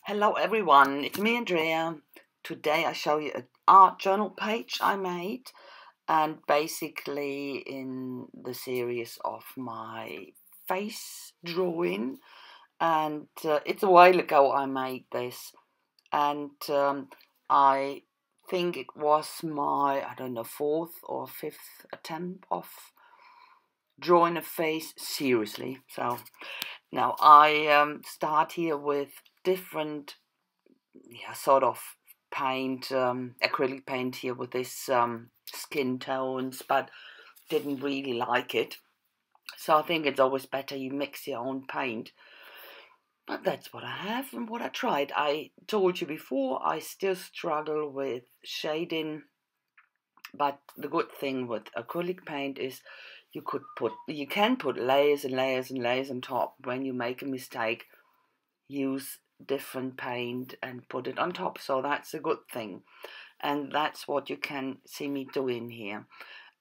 Hello everyone, it's me Andrea. Today I show you an art journal page I made, and basically in the series of my face drawing, and it's a while ago I made this, and I think it was my, I don't know, fourth or fifth attempt of drawing a face seriously. So now I start here with different sort of paint, acrylic paint here with this skin tones, but didn't really like it. So I think it's always better you mix your own paint. But that's what I have and what I tried. I told you before, I still struggle with shading, but the good thing with acrylic paint is you can put layers and layers and layers on top. When you make a mistake, use different paint and put it on top. So that's a good thing, and that's what you can see me doing here.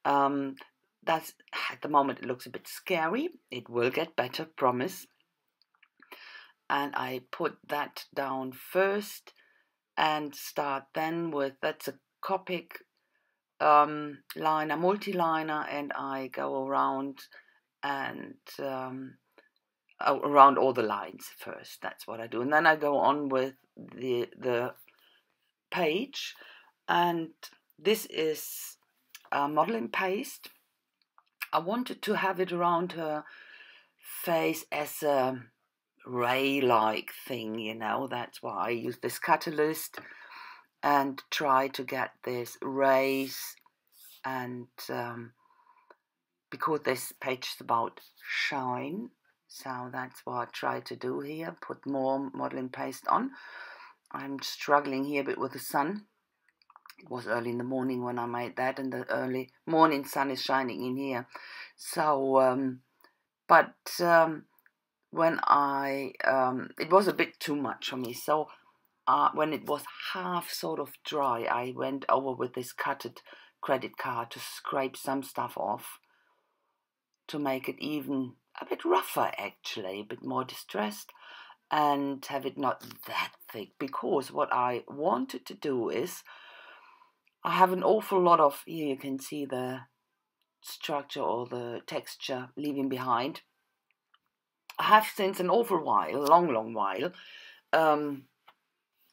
That's at the moment it looks a bit scary. It will get better, promise. And I put that down first and start then with, that's a Copic liner, multi-liner, and I go around and around all the lines first. That's what I do, and then I go on with the page, and this is modeling paste. I wanted to have it around her face as a ray-like thing, you know. That's why I use this catalyst and try to get this rays, and because this page is about shine, so that's what I try to do here, put more modeling paste on. I'm struggling here a bit with the sun. It was early in the morning when I made that, and the early morning sun is shining in here. So, when it was a bit too much for me. So when it was half sort of dry, I went over with this cutted credit card to scrape some stuff off, to make it even a bit rougher, actually, a bit more distressed, and have it not that thick, because what I wanted to do is, I have an awful lot of, here you can see the structure or the texture leaving behind. I have since an awful while, long while,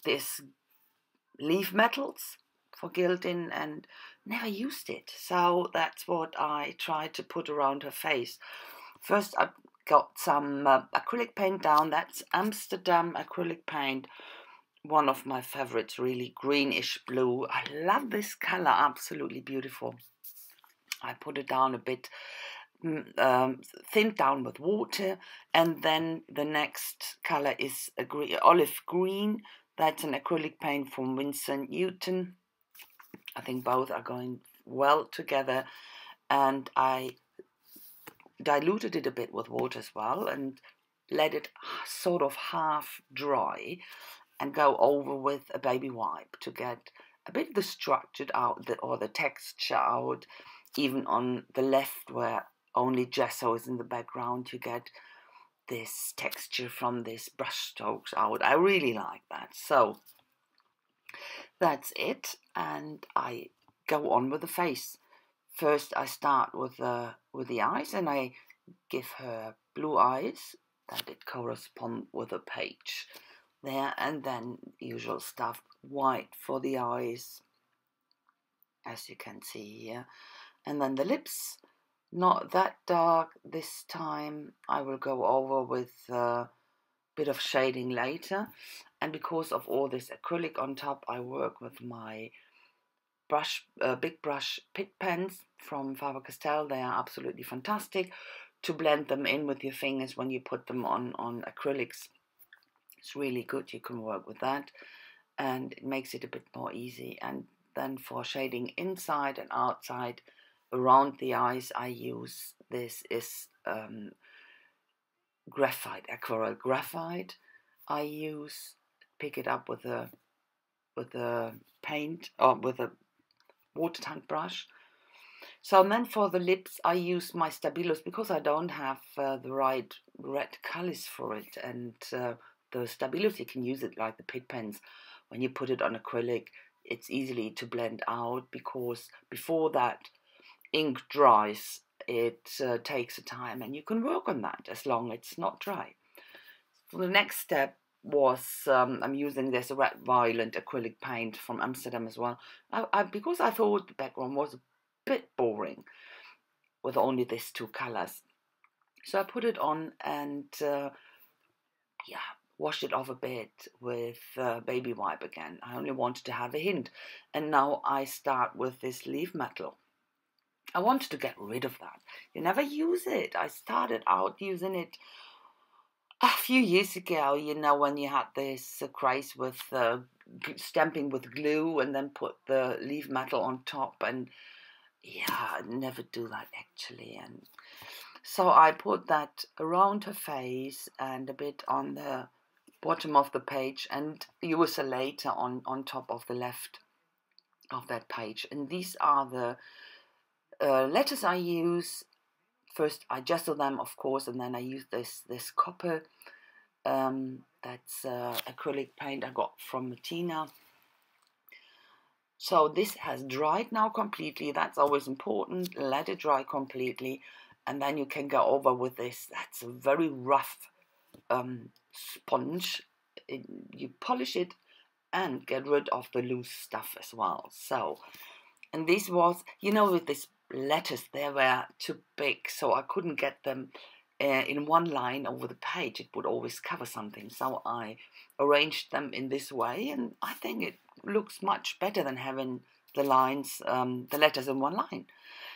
this leaf metals for gilding, and never used it. So that's what I tried to put around her face. First I got some acrylic paint down. That's Amsterdam acrylic paint, one of my favorites, really greenish blue. I love this color, absolutely beautiful. I put it down a bit, thinned down with water, and then the next color is a olive green. That's an acrylic paint from Winsor & Newton. I think both are going well together, and I diluted it a bit with water as well and let it sort of half dry, and go over with a baby wipe to get a bit of the structure out, or the texture out. Even on the left where only gesso is in the background, you get this texture from this brush strokes out. I really like that. So that's it, and I go on with the face. First I start with the eyes, and I give her blue eyes that it correspond with the page there, and then usual stuff, white for the eyes, as you can see here, and then the lips, not that dark this time. I will go over with a bit of shading later, and because of all this acrylic on top, I work with my brush, big brush Pitt pens from Faber-Castell. They are absolutely fantastic to blend them in with your fingers when you put them on acrylics. It's really good. You can work with that, and it makes it a bit more easy. And then for shading inside and outside around the eyes, I use, this is graphite, aquarelle graphite. I use, pick it up with a paint, or with a water tank brush. So then for the lips, I use my Stabilos, because I don't have the right red colors for it, and the stability. You can use it like the Pitt pens. When you put it on acrylic, it's easily to blend out, because before that ink dries, it takes a time, and you can work on that as long as it's not dry. So the next step was I'm using this red violent acrylic paint from Amsterdam as well. Because I thought the background was a bit boring with only these two colors. So I put it on and washed it off a bit with baby wipe again. I only wanted to have a hint. And now I start with this leaf metal. I wanted to get rid of that. You never use it. I started out using it a few years ago, when you had this craze with stamping with glue and then put the leaf metal on top. And I never do that actually. And so I put that around her face and a bit on the bottom of the page, and use a later on top of the left of that page. And these are the letters I use. First I gesso them, of course, and then I use this copper. That's acrylic paint I got from Martina. So this has dried now completely. That's always important. Let it dry completely, and then you can go over with this. That's a very rough sponge. You polish it and get rid of the loose stuff as well. So, and this was, with these letters, they were too big, so I couldn't get them in one line over the page. It would always cover something. So I arranged them in this way, and I think it looks much better than having the lines, the letters in one line.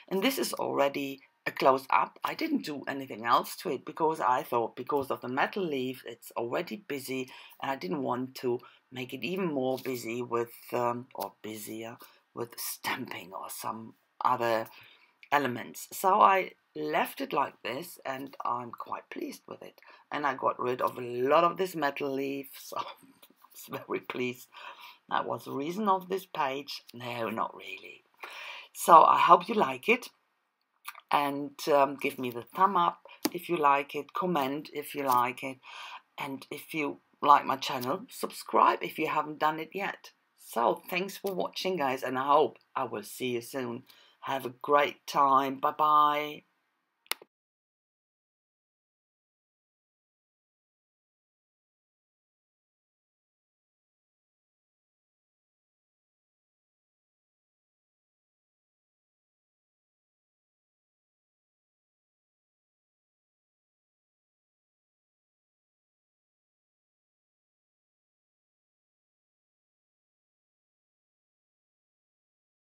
And this is already a close up. I didn't do anything else to it because I thought, because of the metal leaf, it's already busy, and I didn't want to make it even more busy with or busier with stamping or some other elements. So I left it like this, and I'm quite pleased with it. And I got rid of a lot of this metal leaf, so I was very pleased. That was the reason of this page. No, not really. So I hope you like it, and give me the thumb up if you like it, comment if you like it, and if you like my channel, subscribe if you haven't done it yet. So thanks for watching, guys, and I hope I will see you soon. Have a great time. Bye bye.